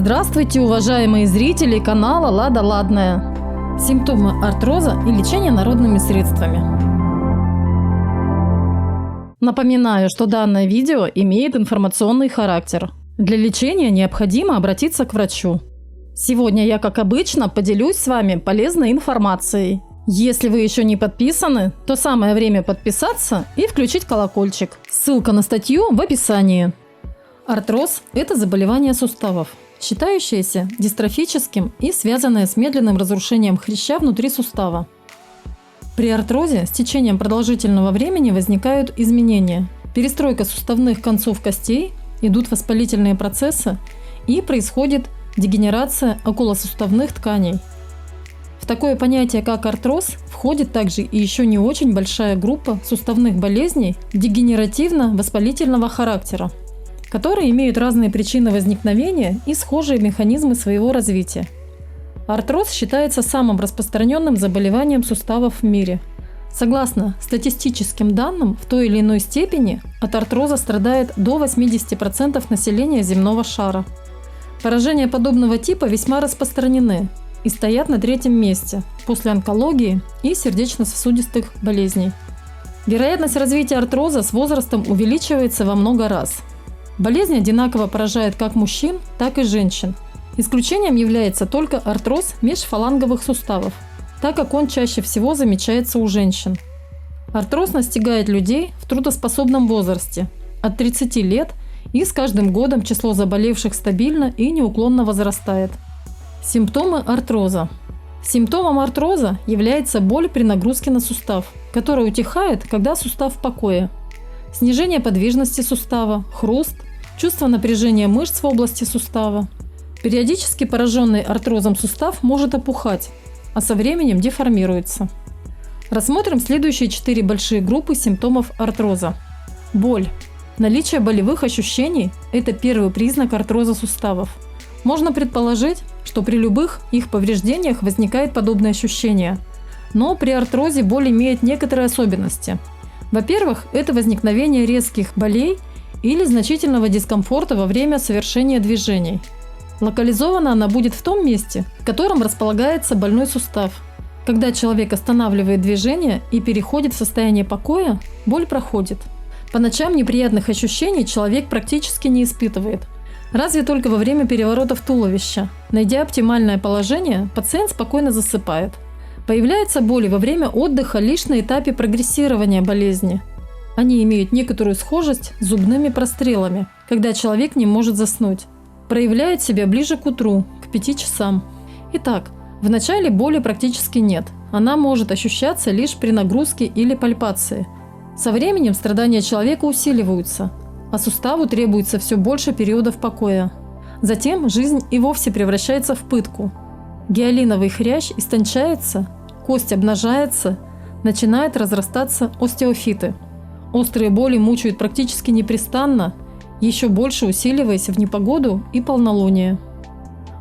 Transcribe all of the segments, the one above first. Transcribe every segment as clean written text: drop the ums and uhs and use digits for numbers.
Здравствуйте, уважаемые зрители канала Лада Ладная. Симптомы артроза и лечение народными средствами. Напоминаю, что данное видео имеет информационный характер. Для лечения необходимо обратиться к врачу. Сегодня я, как обычно, поделюсь с вами полезной информацией. Если вы еще не подписаны, то самое время подписаться и включить колокольчик. Ссылка на статью в описании. Артроз – это заболевание суставов, считающееся дистрофическим и связанное с медленным разрушением хряща внутри сустава. При артрозе с течением продолжительного времени возникают изменения. Перестройка суставных концов костей, идут воспалительные процессы и происходит дегенерация околосуставных тканей. В такое понятие, как артроз, входит также и еще не очень большая группа суставных болезней дегенеративно-воспалительного характера, которые имеют разные причины возникновения и схожие механизмы своего развития. Артроз считается самым распространенным заболеванием суставов в мире. Согласно статистическим данным, в той или иной степени от артроза страдает до 80% населения земного шара. Поражения подобного типа весьма распространены и стоят на третьем месте после онкологии и сердечно-сосудистых болезней. Вероятность развития артроза с возрастом увеличивается во много раз. Болезнь одинаково поражает как мужчин, так и женщин. Исключением является только артроз межфаланговых суставов, так как он чаще всего замечается у женщин. Артроз настигает людей в трудоспособном возрасте от 30 лет, и с каждым годом число заболевших стабильно и неуклонно возрастает. Симптомы артроза. Симптомом артроза является боль при нагрузке на сустав, которая утихает, когда сустав в покое. Снижение подвижности сустава, хруст, чувство напряжения мышц в области сустава. Периодически пораженный артрозом сустав может опухать, а со временем деформируется. Рассмотрим следующие 4 большие группы симптомов артроза. Боль. Наличие болевых ощущений – это первый признак артроза суставов. Можно предположить, что при любых их повреждениях возникает подобное ощущение. Но при артрозе боль имеет некоторые особенности. Во-первых, это возникновение резких болей или значительного дискомфорта во время совершения движений. Локализована она будет в том месте, в котором располагается больной сустав. Когда человек останавливает движение и переходит в состояние покоя, боль проходит. По ночам неприятных ощущений человек практически не испытывает. Разве только во время переворотов туловища. Найдя оптимальное положение, пациент спокойно засыпает. Появляются боли во время отдыха лишь на этапе прогрессирования болезни. Они имеют некоторую схожесть с зубными прострелами, когда человек не может заснуть. Проявляют себя ближе к утру, к 5 часам. Итак, в начале боли практически нет. Она может ощущаться лишь при нагрузке или пальпации. Со временем страдания человека усиливаются, а суставу требуется все больше периодов покоя. Затем жизнь и вовсе превращается в пытку. Гиалиновый хрящ истончается, кость обнажается, начинают разрастаться остеофиты. Острые боли мучают практически непрестанно, еще больше усиливаясь в непогоду и полнолуние.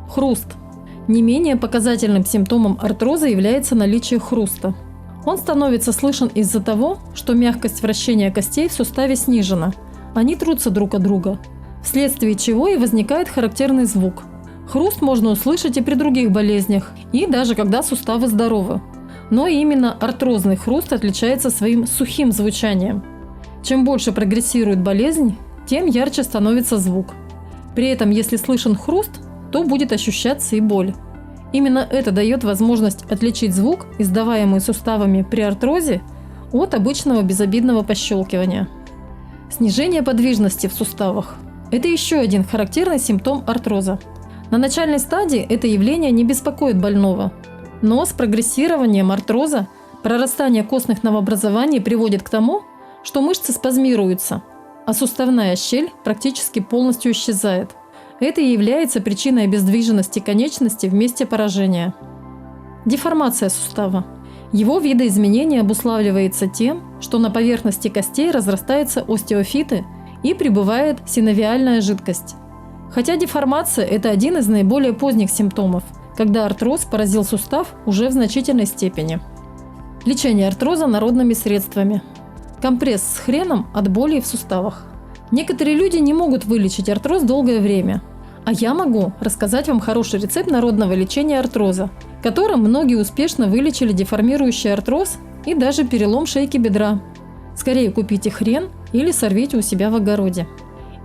Хруст. Не менее показательным симптомом артроза является наличие хруста. Он становится слышен из-за того, что мягкость вращения костей в суставе снижена. Они трутся друг от друга, вследствие чего и возникает характерный звук. Хруст можно услышать и при других болезнях, и даже когда суставы здоровы. Но именно артрозный хруст отличается своим сухим звучанием. Чем больше прогрессирует болезнь, тем ярче становится звук. При этом, если слышен хруст, то будет ощущаться и боль. Именно это дает возможность отличить звук, издаваемый суставами при артрозе, от обычного безобидного пощелкивания. Снижение подвижности в суставах – это еще один характерный симптом артроза. На начальной стадии это явление не беспокоит больного, но с прогрессированием артроза прорастание костных новообразований приводит к тому, что мышцы спазмируются, а суставная щель практически полностью исчезает. Это и является причиной обездвиженности конечности в месте поражения. Деформация сустава. Его видоизменение обуславливается тем, что на поверхности костей разрастаются остеофиты и прибывает синовиальная жидкость. Хотя деформация – это один из наиболее поздних симптомов, когда артроз поразил сустав уже в значительной степени. Лечение артроза народными средствами. Компресс с хреном от боли в суставах. Некоторые люди не могут вылечить артроз долгое время. А я могу рассказать вам хороший рецепт народного лечения артроза, которым многие успешно вылечили деформирующий артроз и даже перелом шейки бедра. Скорее купите хрен или сорвите у себя в огороде.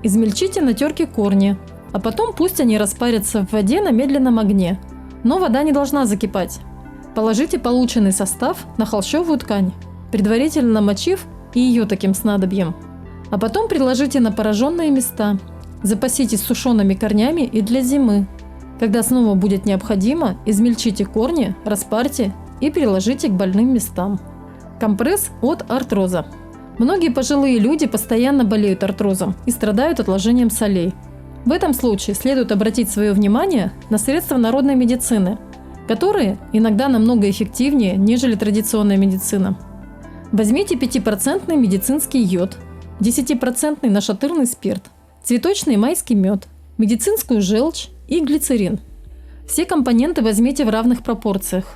Измельчите на терке корни, а потом пусть они распарятся в воде на медленном огне. Но вода не должна закипать. Положите полученный состав на холщовую ткань, предварительно намочив и ее таким снадобьем. А потом приложите на пораженные места. Запаситесь сушеными корнями и для зимы. Когда снова будет необходимо, измельчите корни, распарьте и приложите к больным местам. Компресс от артроза. Многие пожилые люди постоянно болеют артрозом и страдают отложением солей. В этом случае следует обратить свое внимание на средства народной медицины, которые иногда намного эффективнее, нежели традиционная медицина. Возьмите 5% медицинский йод, 10% нашатырный спирт, цветочный майский мед, медицинскую желчь и глицерин. Все компоненты возьмите в равных пропорциях.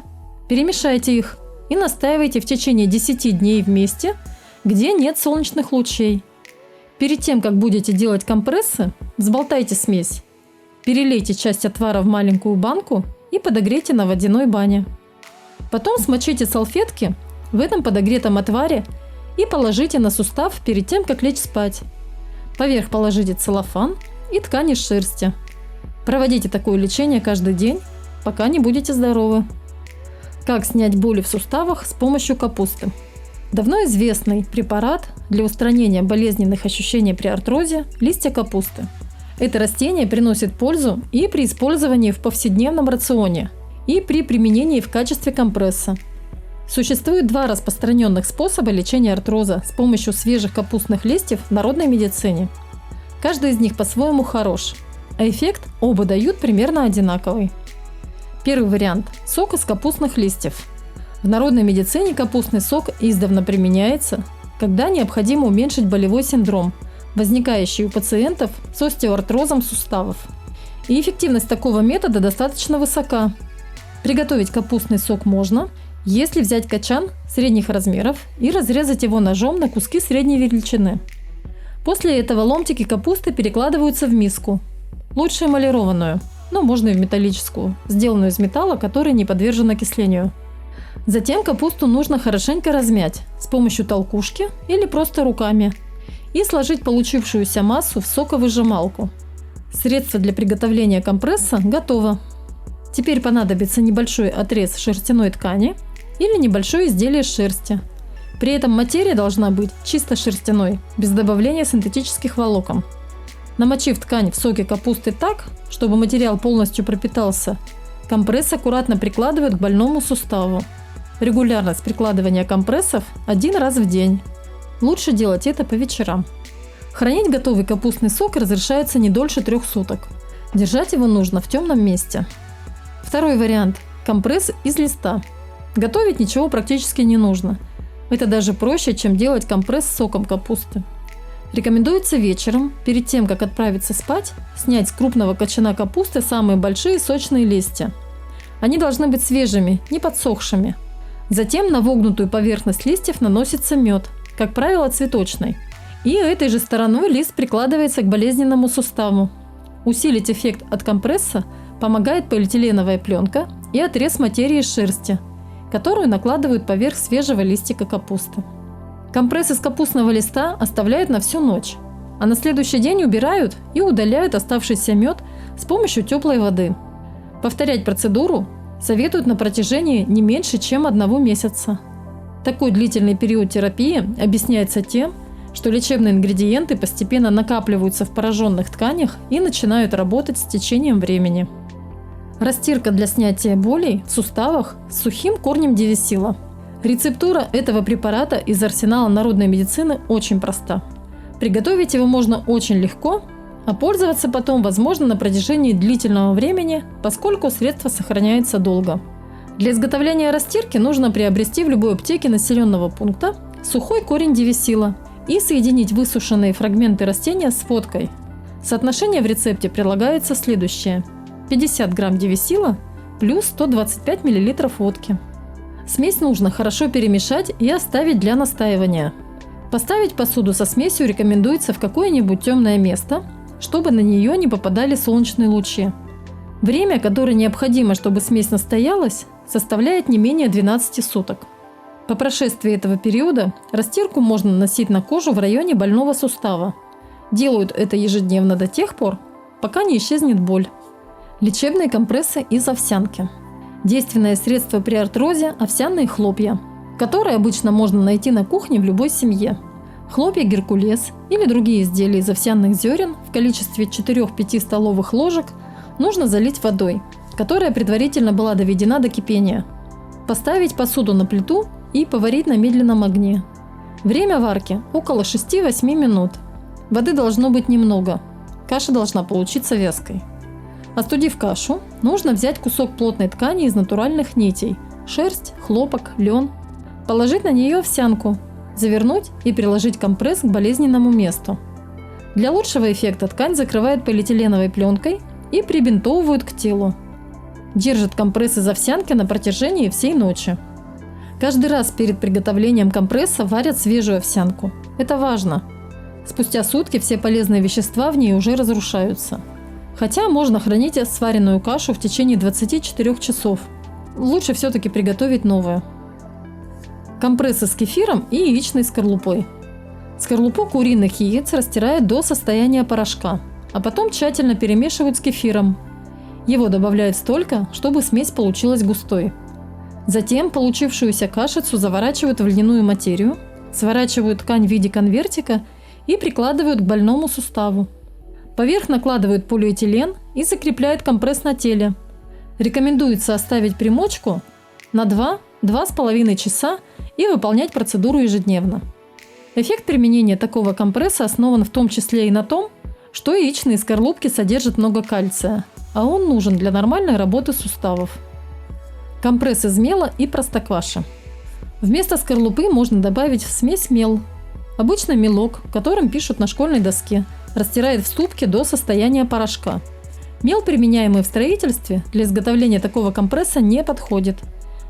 Перемешайте их и настаивайте в течение 10 дней вместе, где нет солнечных лучей. Перед тем, как будете делать компрессы, взболтайте смесь. Перелейте часть отвара в маленькую банку и подогрейте на водяной бане. Потом смочите салфетки в этом подогретом отваре и положите на сустав перед тем, как лечь спать. Поверх положите целлофан и ткань из шерсти. Проводите такое лечение каждый день, пока не будете здоровы. Как снять боли в суставах с помощью капусты? Давно известный препарат для устранения болезненных ощущений при артрозе – листья капусты. Это растение приносит пользу и при использовании в повседневном рационе, и при применении в качестве компресса. Существует два распространенных способа лечения артроза с помощью свежих капустных листьев в народной медицине. Каждый из них по-своему хорош, а эффект оба дают примерно одинаковый. Первый вариант – сок из капустных листьев. В народной медицине капустный сок издавна применяется, когда необходимо уменьшить болевой синдром, возникающий у пациентов с остеоартрозом суставов. И эффективность такого метода достаточно высока. Приготовить капустный сок можно, если взять качан средних размеров и разрезать его ножом на куски средней величины. После этого ломтики капусты перекладываются в миску, лучше эмалированную, но можно и в металлическую, сделанную из металла, который не подвержен окислению. Затем капусту нужно хорошенько размять с помощью толкушки или просто руками и сложить получившуюся массу в соковыжималку. Средство для приготовления компресса готово. Теперь понадобится небольшой отрез шерстяной ткани или небольшое изделие из шерсти. При этом материя должна быть чисто шерстяной, без добавления синтетических волокон. Намочив ткань в соке капусты так, чтобы материал полностью пропитался, компресс аккуратно прикладывают к больному суставу. Регулярность прикладывания компрессов 1 раз в день. Лучше делать это по вечерам. Хранить готовый капустный сок разрешается не дольше 3 суток. Держать его нужно в темном месте. Второй вариант – компресс из листа. Готовить ничего практически не нужно. Это даже проще, чем делать компресс с соком капусты. Рекомендуется вечером, перед тем, как отправиться спать, снять с крупного кочана капусты самые большие сочные листья. Они должны быть свежими, не подсохшими. Затем на вогнутую поверхность листьев наносится мед, как правило цветочный. И этой же стороной лист прикладывается к болезненному суставу. Усилить эффект от компресса помогает полиэтиленовая пленка и отрез материи из шерсти, которую накладывают поверх свежего листика капусты. Компресс из капустного листа оставляют на всю ночь, а на следующий день убирают и удаляют оставшийся мед с помощью теплой воды. Повторять процедуру советуют на протяжении не меньше, чем 1 месяца. Такой длительный период терапии объясняется тем, что лечебные ингредиенты постепенно накапливаются в пораженных тканях и начинают работать с течением времени. Растирка для снятия болей в суставах с сухим корнем девисила. Рецептура этого препарата из арсенала народной медицины очень проста. Приготовить его можно очень легко, а пользоваться потом возможно на протяжении длительного времени, поскольку средство сохраняется долго. Для изготовления растирки нужно приобрести в любой аптеке населенного пункта сухой корень девисила и соединить высушенные фрагменты растения с водкой. Соотношение в рецепте прилагается следующее: 50 грамм девисила плюс 125 мл водки. Смесь нужно хорошо перемешать и оставить для настаивания. Поставить посуду со смесью рекомендуется в какое-нибудь темное место, чтобы на нее не попадали солнечные лучи. Время, которое необходимо, чтобы смесь настоялась, составляет не менее 12 суток. По прошествии этого периода растирку можно наносить на кожу в районе больного сустава. Делают это ежедневно до тех пор, пока не исчезнет боль. Лечебные компрессы из овсянки. Действенное средство при артрозе – овсяные хлопья, которые обычно можно найти на кухне в любой семье. Хлопья «Геркулес» или другие изделия из овсяных зерен в количестве 4-5 столовых ложек нужно залить водой, которая предварительно была доведена до кипения. Поставить посуду на плиту и поварить на медленном огне. Время варки – около 6-8 минут. Воды должно быть немного. Каша должна получиться вязкой. Остудив кашу, нужно взять кусок плотной ткани из натуральных нитей – шерсть, хлопок, лен. Положить на нее овсянку, завернуть и приложить компресс к болезненному месту. Для лучшего эффекта ткань закрывают полиэтиленовой пленкой и прибинтовывают к телу. Держат компресс из овсянки на протяжении всей ночи. Каждый раз перед приготовлением компресса варят свежую овсянку. Это важно. Спустя сутки все полезные вещества в ней уже разрушаются. Хотя можно хранить сваренную кашу в течение 24 часов. Лучше все-таки приготовить новую. Компрессы с кефиром и яичной скорлупой. Скорлупу куриных яиц растирают до состояния порошка, а потом тщательно перемешивают с кефиром. Его добавляют столько, чтобы смесь получилась густой. Затем получившуюся кашицу заворачивают в льняную материю, сворачивают ткань в виде конвертика и прикладывают к больному суставу. Поверх накладывают полиэтилен и закрепляют компресс на теле. Рекомендуется оставить примочку на 2-2,5 часа и выполнять процедуру ежедневно. Эффект применения такого компресса основан в том числе и на том, что яичные скорлупки содержат много кальция, а он нужен для нормальной работы суставов. Компресс из мела и простокваши. Вместо скорлупы можно добавить в смесь мел. Обычно мелок, которым пишут на школьной доске, растирает в ступке до состояния порошка. Мел, применяемый в строительстве, для изготовления такого компресса не подходит.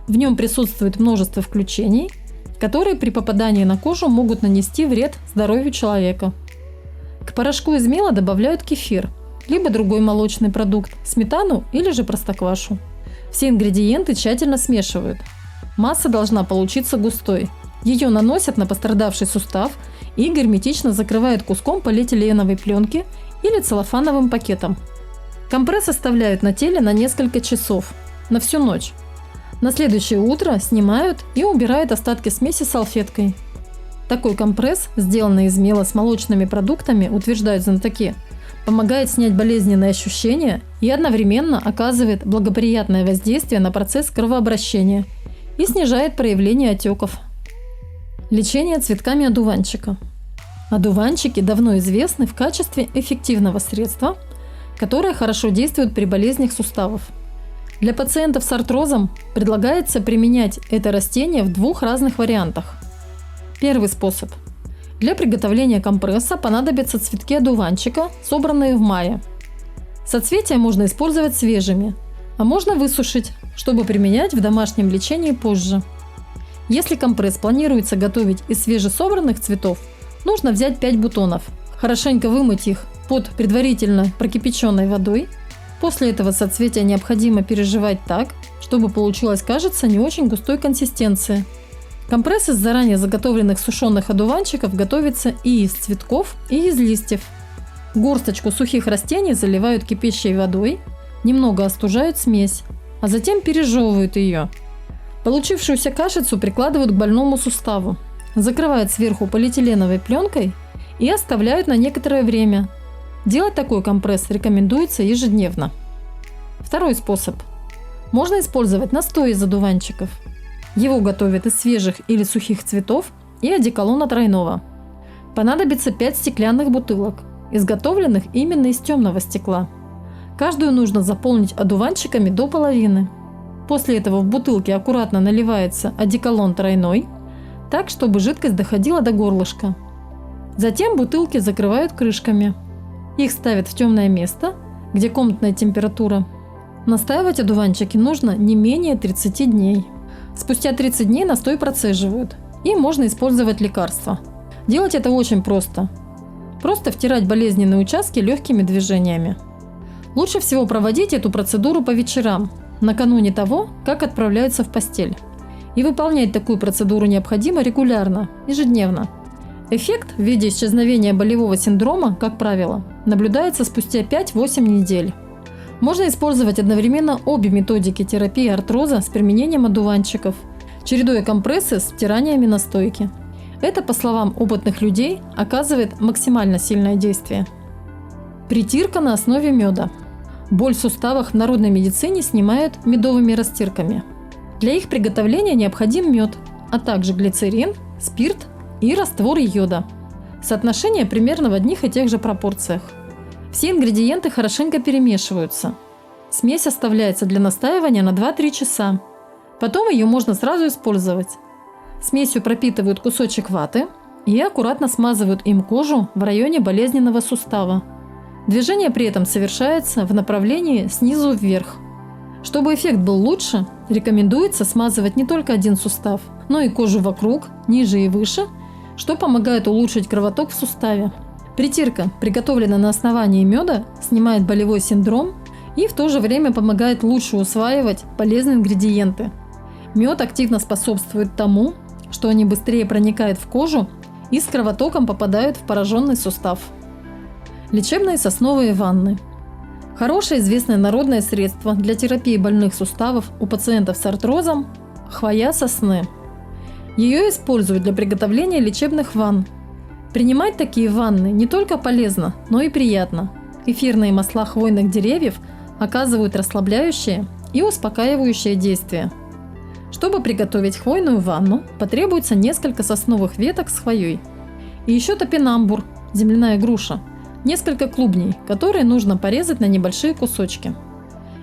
В нем присутствует множество включений, которые при попадании на кожу могут нанести вред здоровью человека. К порошку из мела добавляют кефир, либо другой молочный продукт, сметану или же простоквашу. Все ингредиенты тщательно смешивают. Масса должна получиться густой. Ее наносят на пострадавший сустав и герметично закрывают куском полиэтиленовой пленки или целлофановым пакетом. Компресс оставляют на теле на несколько часов, на всю ночь. На следующее утро снимают и убирают остатки смеси салфеткой. Такой компресс, сделанный из мела с молочными продуктами, утверждают знатоки, помогает снять болезненные ощущения и одновременно оказывает благоприятное воздействие на процесс кровообращения и снижает проявление отеков. Лечение цветками одуванчика. Одуванчики давно известны в качестве эффективного средства, которое хорошо действует при болезнях суставов. Для пациентов с артрозом предлагается применять это растение в двух разных вариантах. Первый способ. Для приготовления компресса понадобятся цветки одуванчика, собранные в мае. Соцветия можно использовать свежими, а можно высушить, чтобы применять в домашнем лечении позже. Если компресс планируется готовить из свежесобранных цветов, нужно взять 5 бутонов, хорошенько вымыть их под предварительно прокипяченной водой. После этого соцветия необходимо переживать так, чтобы получилась, кажется, не очень густой консистенции. Компресс из заранее заготовленных сушеных одуванчиков готовится и из цветков, и из листьев. Горсточку сухих растений заливают кипящей водой, немного остужают смесь, а затем пережевывают ее. Получившуюся кашицу прикладывают к больному суставу, закрывают сверху полиэтиленовой пленкой и оставляют на некоторое время. Делать такой компресс рекомендуется ежедневно. Второй способ. Можно использовать настой из одуванчиков. Его готовят из свежих или сухих цветов и одеколона тройного. Понадобится 5 стеклянных бутылок, изготовленных именно из темного стекла. Каждую нужно заполнить одуванчиками до половины. После этого в бутылке аккуратно наливается одеколон тройной, так, чтобы жидкость доходила до горлышка. Затем бутылки закрывают крышками. Их ставят в темное место, где комнатная температура. Настаивать одуванчики нужно не менее 30 дней. Спустя 30 дней настой процеживают, и можно использовать лекарства. Делать это очень просто. Просто втирать болезненные участки легкими движениями. Лучше всего проводить эту процедуру по вечерам, накануне того, как отправляются в постель. И выполнять такую процедуру необходимо регулярно, ежедневно. Эффект в виде исчезновения болевого синдрома, как правило, наблюдается спустя 5-8 недель. Можно использовать одновременно обе методики терапии артроза с применением одуванчиков, чередуя компрессы с втираниями настойки. Это, по словам опытных людей, оказывает максимально сильное действие. Притирка на основе меда. Боль в суставах в народной медицине снимают медовыми растирками. Для их приготовления необходим мед, а также глицерин, спирт и раствор йода. Соотношение примерно в одних и тех же пропорциях. Все ингредиенты хорошенько перемешиваются. Смесь оставляется для настаивания на 2-3 часа. Потом ее можно сразу использовать. Смесью пропитывают кусочек ваты и аккуратно смазывают им кожу в районе болезненного сустава. Движение при этом совершается в направлении снизу вверх. Чтобы эффект был лучше, рекомендуется смазывать не только один сустав, но и кожу вокруг, ниже и выше, что помогает улучшить кровоток в суставе. Притирка, приготовленная на основании меда, снимает болевой синдром и в то же время помогает лучше усваивать полезные ингредиенты. Мед активно способствует тому, что они быстрее проникают в кожу и с кровотоком попадают в пораженный сустав. Лечебные сосновые ванны. Хорошее известное народное средство для терапии больных суставов у пациентов с артрозом – хвоя сосны. Ее используют для приготовления лечебных ванн. Принимать такие ванны не только полезно, но и приятно. Эфирные масла хвойных деревьев оказывают расслабляющее и успокаивающее действие. Чтобы приготовить хвойную ванну, потребуется несколько сосновых веток с хвоей. И еще топинамбур, земляная груша, несколько клубней, которые нужно порезать на небольшие кусочки.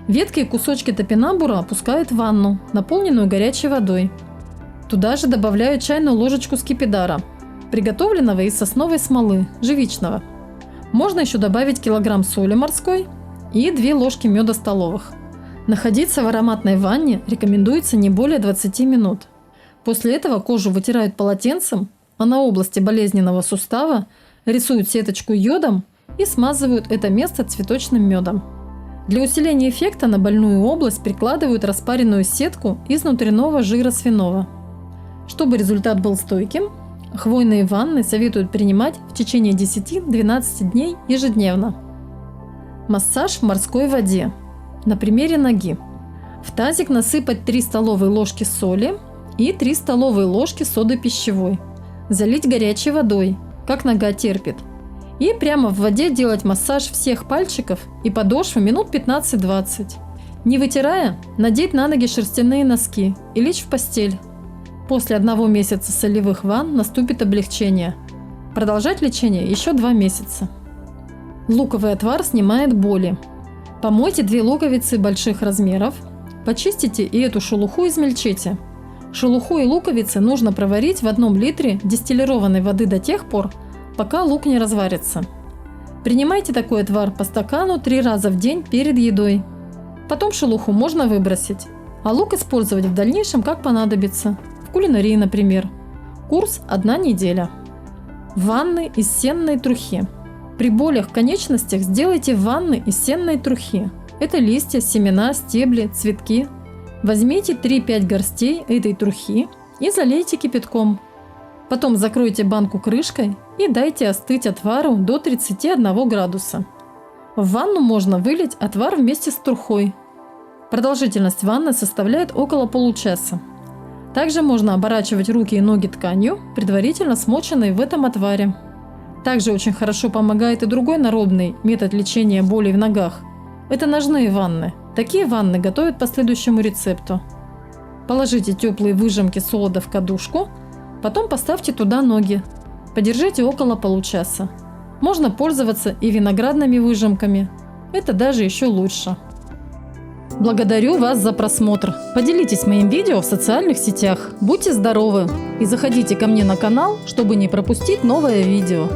Ветки и кусочки топинамбура опускают в ванну, наполненную горячей водой. Туда же добавляют чайную ложечку скипидара, приготовленного из сосновой смолы, живичного. Можно еще добавить килограмм соли морской и 2 ложки меда столовых. Находиться в ароматной ванне рекомендуется не более 20 минут. После этого кожу вытирают полотенцем, а на области болезненного сустава рисуют сеточку йодом и смазывают это место цветочным медом. Для усиления эффекта на больную область прикладывают распаренную сетку из внутреннего жира свиного. Чтобы результат был стойким, хвойные ванны советуют принимать в течение 10-12 дней ежедневно. Массаж в морской воде. На примере ноги. В тазик насыпать 3 столовые ложки соли и 3 столовые ложки соды пищевой. Залить горячей водой, как нога терпит. И прямо в воде делать массаж всех пальчиков и подошвы минут 15-20. Не вытирая, надеть на ноги шерстяные носки и лечь в постель. После 1 месяца солевых ванн наступит облегчение. Продолжать лечение еще 2 месяца. Луковый отвар снимает боли. Помойте 2 луковицы больших размеров, почистите и эту шелуху измельчите. Шелуху и луковицы нужно проварить в 1 литре дистиллированной воды до тех пор, пока лук не разварится. Принимайте такой отвар по стакану 3 раза в день перед едой. Потом шелуху можно выбросить, а лук использовать в дальнейшем как понадобится, в кулинарии, например. Курс 1 неделя. Ванны из сенной трухи. При болях в конечностях сделайте ванны из сенной трухи. Это листья, семена, стебли, цветки. Возьмите 3-5 горстей этой трухи и залейте кипятком. Потом закройте банку крышкой и дайте остыть отвару до 31 градуса. В ванну можно вылить отвар вместе с трухой. Продолжительность ванны составляет около получаса. Также можно оборачивать руки и ноги тканью, предварительно смоченной в этом отваре. Также очень хорошо помогает и другой народный метод лечения болей в ногах. Это ножные ванны. Такие ванны готовят по следующему рецепту. Положите теплые выжимки солода в кадушку, потом поставьте туда ноги. Подержите около получаса. Можно пользоваться и виноградными выжимками. Это даже еще лучше. Благодарю вас за просмотр. Поделитесь моим видео в социальных сетях. Будьте здоровы и заходите ко мне на канал, чтобы не пропустить новое видео.